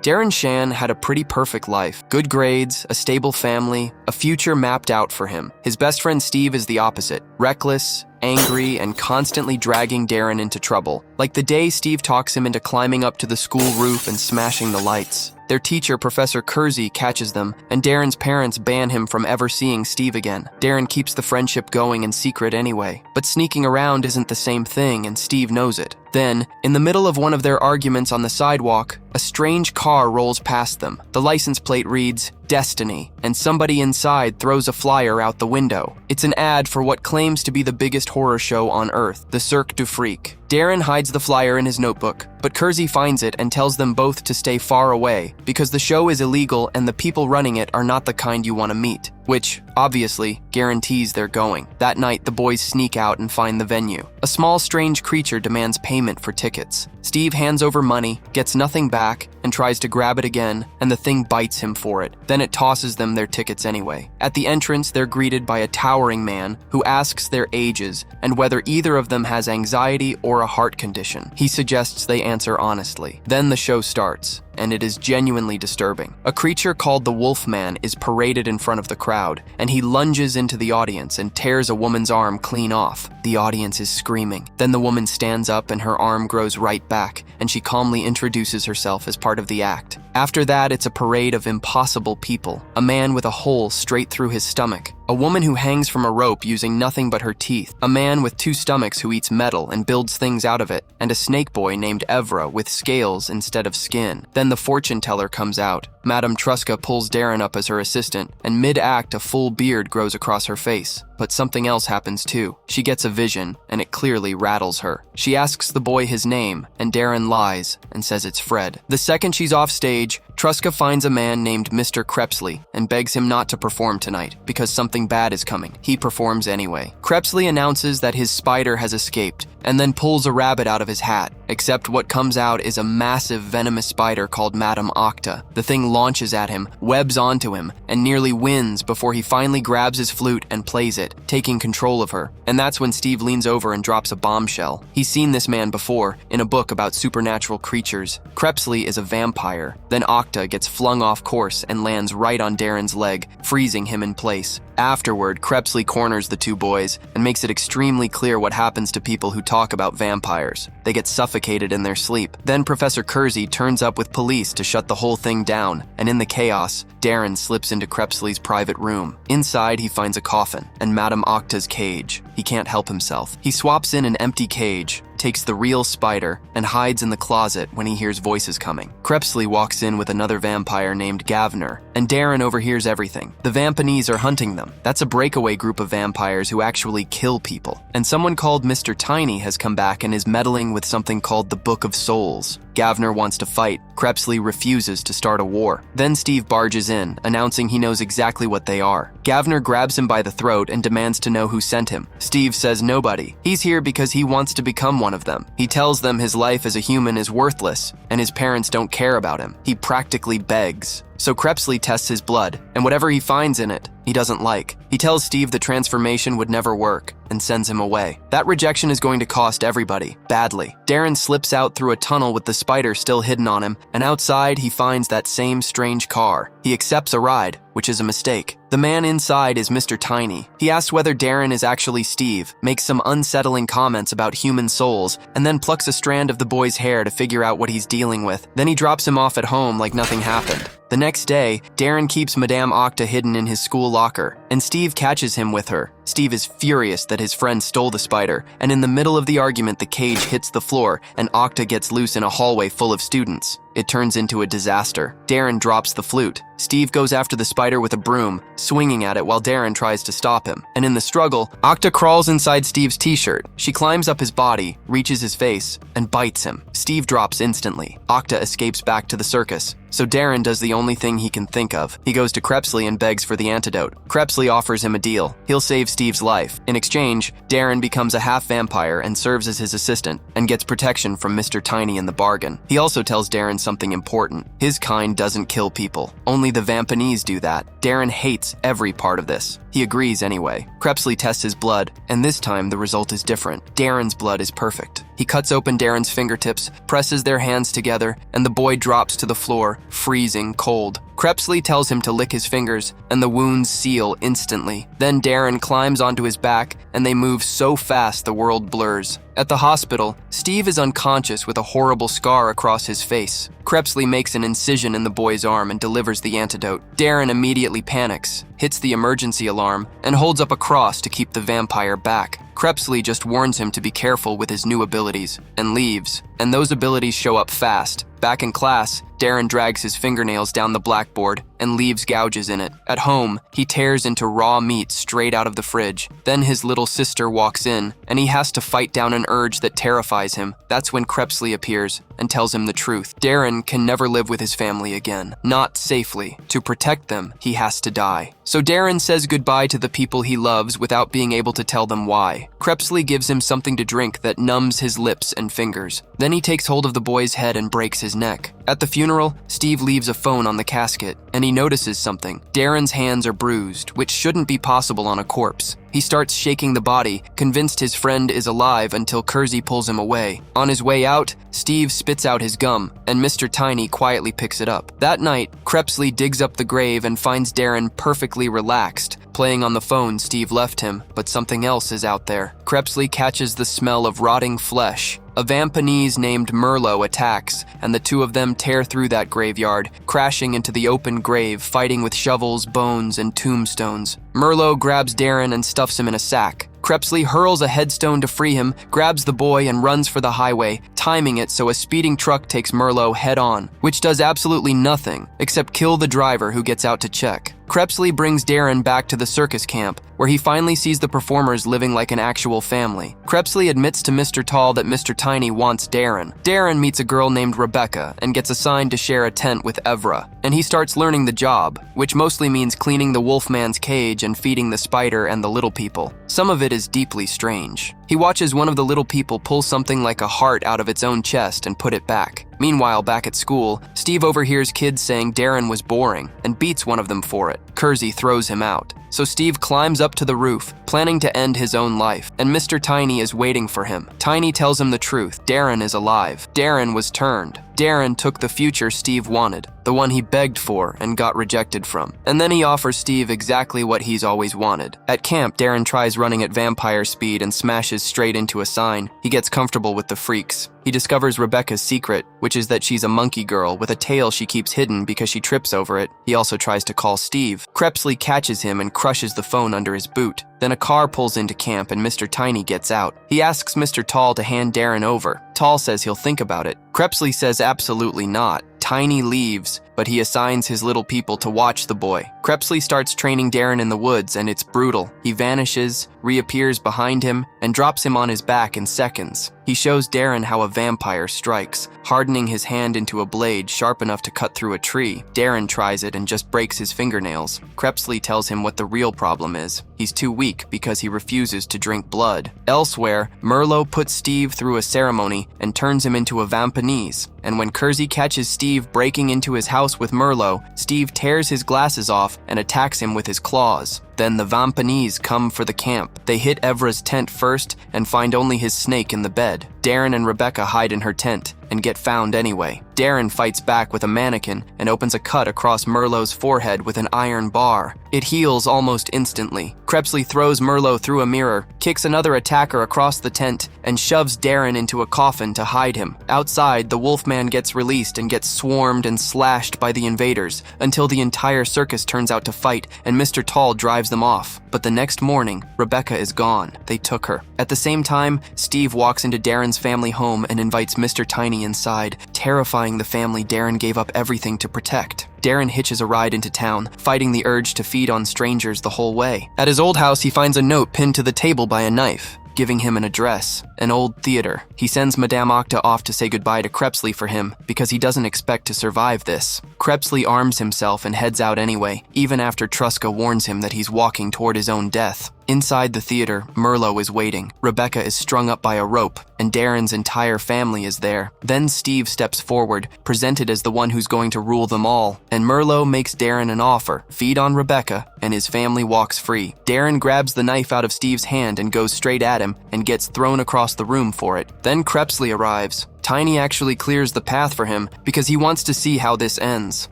Darren Shan had a pretty perfect life. Good grades, a stable family, a future mapped out for him. His best friend Steve is the opposite. Reckless, angry, and constantly dragging Darren into trouble. Like the day Steve talks him into climbing up to the school roof and smashing the lights. Their teacher, Professor Kersey, catches them, and Darren's parents ban him from ever seeing Steve again. Darren keeps the friendship going in secret anyway, but sneaking around isn't the same thing, and Steve knows it. Then, in the middle of one of their arguments on the sidewalk, a strange car rolls past them. The license plate reads, Destiny, and somebody inside throws a flyer out the window. It's an ad for what claims to be the biggest horror show on Earth, the Cirque du Freak. Darren hides the flyer in his notebook, but Kersey finds it and tells them both to stay far away because the show is illegal and the people running it are not the kind you want to meet, which, obviously, guarantees they're going. That night, the boys sneak out and find the venue. A small, strange creature demands payment for tickets. Steve hands over money, gets nothing back, and tries to grab it again, and the thing bites him for it. Then it tosses them their tickets anyway. At the entrance, they're greeted by a towering man who asks their ages and whether either of them has anxiety or a heart condition. He suggests they answer honestly. Then the show starts, and it is genuinely disturbing. A creature called the Wolfman is paraded in front of the crowd, and he lunges into the audience and tears a woman's arm clean off. The audience is screaming. Then the woman stands up and her arm grows right back, and she calmly introduces herself as part of the act. After that, it's a parade of impossible people. A man with a hole straight through his stomach. A woman who hangs from a rope using nothing but her teeth. A man with two stomachs who eats metal and builds things out of it. And a snake boy named Evra with scales instead of skin. Then the fortune teller comes out. Madame Truska pulls Darren up as her assistant, and mid-act a full beard grows across her face. But something else happens too. She gets a vision, and it clearly rattles her. She asks the boy his name, and Darren lies and says it's Fred. The second she's off stage, Truska finds a man named Mr. Krepsley and begs him not to perform tonight because something bad is coming. He performs anyway. Krepsley announces that his spider has escaped and then pulls a rabbit out of his hat, except what comes out is a massive venomous spider called Madame Octa. The thing launches at him, webs onto him, and nearly wins before he finally grabs his flute and plays it, taking control of her. And that's when Steve leans over and drops a bombshell. He's seen this man before, in a book about supernatural creatures. Krepsley is a vampire. Then Octa gets flung off course and lands right on Darren's leg, freezing him in place. Afterward, Krepsley corners the two boys and makes it extremely clear what happens to people who talk about vampires. They get suffocated in their sleep. Then Professor Kersey turns up with police to shut the whole thing down, and in the chaos, Darren slips into Krepsley's private room. Inside, he finds a coffin and Madame Octa's cage. He can't help himself. He swaps in an empty cage, takes the real spider, and hides in the closet when he hears voices coming. Krepsley walks in with another vampire named Gavner, and Darren overhears everything. The Vampanese are hunting them. That's a breakaway group of vampires who actually kill people. And someone called Mr. Tiny has come back and is meddling with something called the Book of Souls. Gavner wants to fight. Krepsley refuses to start a war. Then Steve barges in, announcing he knows exactly what they are. Gavner grabs him by the throat and demands to know who sent him. Steve says nobody. He's here because he wants to become one of them. He tells them his life as a human is worthless, and his parents don't care about him. He practically begs. So Krepsley tests his blood, and whatever he finds in it, he doesn't like. He tells Steve the transformation would never work, and sends him away. That rejection is going to cost everybody, badly. Darren slips out through a tunnel with the spider still hidden on him, and outside he finds that same strange car. He accepts a ride, which is a mistake. The man inside is Mr. Tiny. He asks whether Darren is actually Steve, makes some unsettling comments about human souls, and then plucks a strand of the boy's hair to figure out what he's dealing with. Then he drops him off at home like nothing happened. The next day, Darren keeps Madame Octa hidden in his school locker, and Steve catches him with her. Steve is furious that his friend stole the spider, and in the middle of the argument, the cage hits the floor, and Octa gets loose in a hallway full of students. It turns into a disaster. Darren drops the flute. Steve goes after the spider with a broom, swinging at it while Darren tries to stop him. And in the struggle, Octa crawls inside Steve's t-shirt. She climbs up his body, reaches his face, and bites him. Steve drops instantly. Octa escapes back to the circus. So Darren does the only thing he can think of. He goes to Krepsley and begs for the antidote. Krepsley offers him a deal. He'll save Steve's life. In exchange, Darren becomes a half-vampire and serves as his assistant, and gets protection from Mr. Tiny in the bargain. He also tells Darren something important. His kind doesn't kill people. Only the Vampanese do that. Darren hates every part of this. He agrees anyway. Krepsley tests his blood, and this time the result is different. Darren's blood is perfect. He cuts open Darren's fingertips, presses their hands together, and the boy drops to the floor, freezing cold. Crepsley tells him to lick his fingers, and the wounds seal instantly. Then Darren climbs onto his back, and they move so fast the world blurs. At the hospital, Steve is unconscious with a horrible scar across his face. Crepsley makes an incision in the boy's arm and delivers the antidote. Darren immediately panics, hits the emergency alarm, and holds up a cross to keep the vampire back. Crepsley just warns him to be careful with his new abilities, and leaves. And those abilities show up fast. Back in class, Darren drags his fingernails down the blackboard and leaves gouges in it. At home, he tears into raw meat straight out of the fridge. Then his little sister walks in, and he has to fight down an urge that terrifies him. That's when Crepsley appears and tells him the truth. Darren can never live with his family again. Not safely. To protect them, he has to die. So Darren says goodbye to the people he loves without being able to tell them why. Crepsley gives him something to drink that numbs his lips and fingers. Then he takes hold of the boy's head and breaks his neck. At the funeral, Steve leaves a phone on the casket, and he notices something. Darren's hands are bruised, which shouldn't be possible on a corpse. He starts shaking the body, convinced his friend is alive until Kersey pulls him away. On his way out, Steve spits out his gum, and Mr. Tiny quietly picks it up. That night, Crepsley digs up the grave and finds Darren perfectly relaxed. Playing on the phone, Steve left him, but something else is out there. Crepsley catches the smell of rotting flesh. A Vampanese named Merlot attacks, and the two of them tear through that graveyard, crashing into the open grave, fighting with shovels, bones, and tombstones. Merlot grabs Darren and stuffs him in a sack. Crepsley hurls a headstone to free him, grabs the boy, and runs for the highway, timing it so a speeding truck takes Merlot head-on, which does absolutely nothing except kill the driver who gets out to check. Crepsley brings Darren back to the circus camp, where he finally sees the performers living like an actual family. Crepsley admits to Mr. Tall that Mr. Tiny wants Darren. Darren meets a girl named Rebecca and gets assigned to share a tent with Evra, and he starts learning the job, which mostly means cleaning the Wolfman's cage and feeding the spider and the little people. Some of it is deeply strange. He watches one of the little people pull something like a heart out of its own chest and put it back. Meanwhile, back at school, Steve overhears kids saying Darren was boring and beats one of them for it. Kersey throws him out. So Steve climbs up to the roof, planning to end his own life, and Mr. Tiny is waiting for him. Tiny tells him the truth. Darren is alive. Darren was turned. Darren took the future Steve wanted, the one he begged for and got rejected from. And then he offers Steve exactly what he's always wanted. At camp, Darren tries running at vampire speed and smashes straight into a sign. He gets comfortable with the freaks. He discovers Rebecca's secret, which is that she's a monkey girl with a tail she keeps hidden because she trips over it. He also tries to call Steve. Crepsley catches him and crushes the phone under his boot. Then a car pulls into camp and Mr. Tiny gets out. He asks Mr. Tall to hand Darren over. Tall says he'll think about it. Crepsley says absolutely not. Tiny leaves, but he assigns his little people to watch the boy. Crepsley starts training Darren in the woods, and it's brutal. He vanishes, reappears behind him, and drops him on his back in seconds. He shows Darren how a vampire strikes, hardening his hand into a blade sharp enough to cut through a tree. Darren tries it and just breaks his fingernails. Crepsley tells him what the real problem is. He's too weak because he refuses to drink blood. Elsewhere, Merlot puts Steve through a ceremony and turns him into a Vampanese. And when Kersey catches Steve breaking into his house with Merlot, Steve tears his glasses off and attacks him with his claws. Then the Vampanese come for the camp. They hit Evra's tent first and find only his snake in the bed. Darren and Rebecca hide in her tent and get found anyway. Darren fights back with a mannequin and opens a cut across Merlot's forehead with an iron bar. It heals almost instantly. Crepsley throws Merlot through a mirror, kicks another attacker across the tent, and shoves Darren into a coffin to hide him. Outside, the Wolfman gets released and gets swarmed and slashed by the invaders until the entire circus turns out to fight and Mr. Tall drives them off. But the next morning, Rebecca is gone. They took her. At the same time, Steve walks into Darren's family home and invites Mr. Tiny inside, terrifying the family Darren gave up everything to protect. Darren hitches a ride into town, fighting the urge to feed on strangers the whole way. At his old house, he finds a note pinned to the table by a knife, giving him an address, an old theater. He sends Madame Octa off to say goodbye to Crepsley for him because he doesn't expect to survive this. Crepsley arms himself and heads out anyway, even after Truska warns him that he's walking toward his own death. Inside the theater, Merlot is waiting. Rebecca is strung up by a rope, and Darren's entire family is there. Then Steve steps forward, presented as the one who's going to rule them all, and Merlot makes Darren an offer: feed on Rebecca, and his family walks free. Darren grabs the knife out of Steve's hand and goes straight at him, and gets thrown across the room for it. Then Crepsley arrives. Tiny actually clears the path for him because he wants to see how this ends.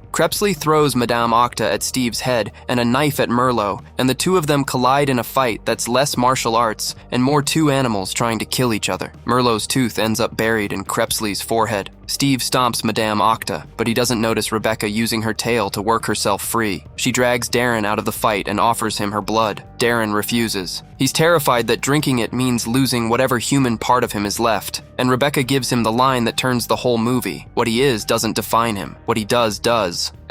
Crepsley throws Madame Octa at Steve's head and a knife at Merlot, and the two of them collide in a fight that's less martial arts and more two animals trying to kill each other. Merlot's tooth ends up buried in Crepsley's forehead. Steve stomps Madame Octa, but he doesn't notice Rebecca using her tail to work herself free. She drags Darren out of the fight and offers him her blood. Darren refuses. He's terrified that drinking it means losing whatever human part of him is left, and Rebecca gives him the line that turns the whole movie: what he is doesn't define him. What he does.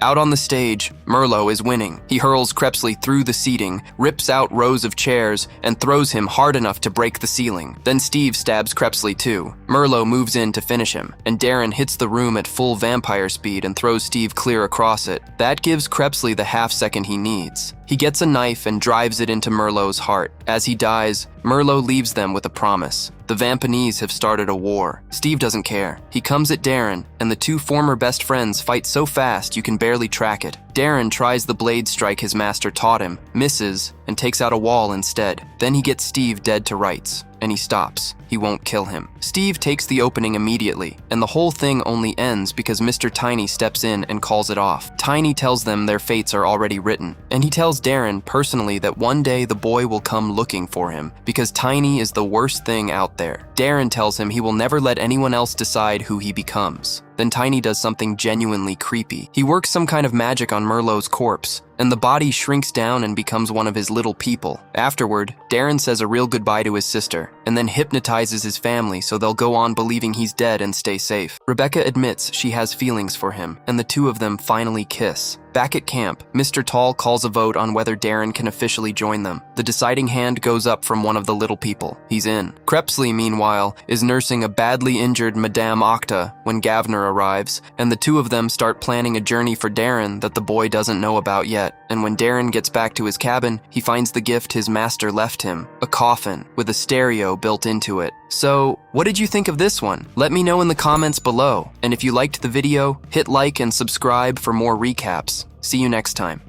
Out on the stage, Merlot is winning. He hurls Crepsley through the seating, rips out rows of chairs, and throws him hard enough to break the ceiling. Then Steve stabs Crepsley too. Merlot moves in to finish him, and Darren hits the room at full vampire speed and throws Steve clear across it. That gives Crepsley the half second he needs. He gets a knife and drives it into Merlot's heart. As he dies, Merlot leaves them with a promise. The Vampanese have started a war. Steve doesn't care. He comes at Darren, and the two former best friends fight so fast you can barely track it. Darren tries the blade strike his master taught him, misses, and takes out a wall instead. Then he gets Steve dead to rights, and he stops. He won't kill him. Steve takes the opening immediately, and the whole thing only ends because Mr. Tiny steps in and calls it off. Tiny tells them their fates are already written, and he tells Darren personally that one day the boy will come looking for him because Tiny is the worst thing out there. Darren tells him he will never let anyone else decide who he becomes. Then Tiny does something genuinely creepy. He works some kind of magic on Merlot's corpse, and the body shrinks down and becomes one of his little people. Afterward, Darren says a real goodbye to his sister, and then hypnotizes his family so they'll go on believing he's dead and stay safe. Rebecca admits she has feelings for him, and the two of them finally kiss. Back at camp, Mr. Tall calls a vote on whether Darren can officially join them. The deciding hand goes up from one of the little people. He's in. Crepsley, meanwhile, is nursing a badly injured Madame Octa when Gavner arrives, and the two of them start planning a journey for Darren that the boy doesn't know about yet. And when Darren gets back to his cabin, he finds the gift his master left him, a coffin with a stereo built into it. So, what did you think of this one? Let me know in the comments below, and if you liked the video, hit like and subscribe for more recaps. See you next time.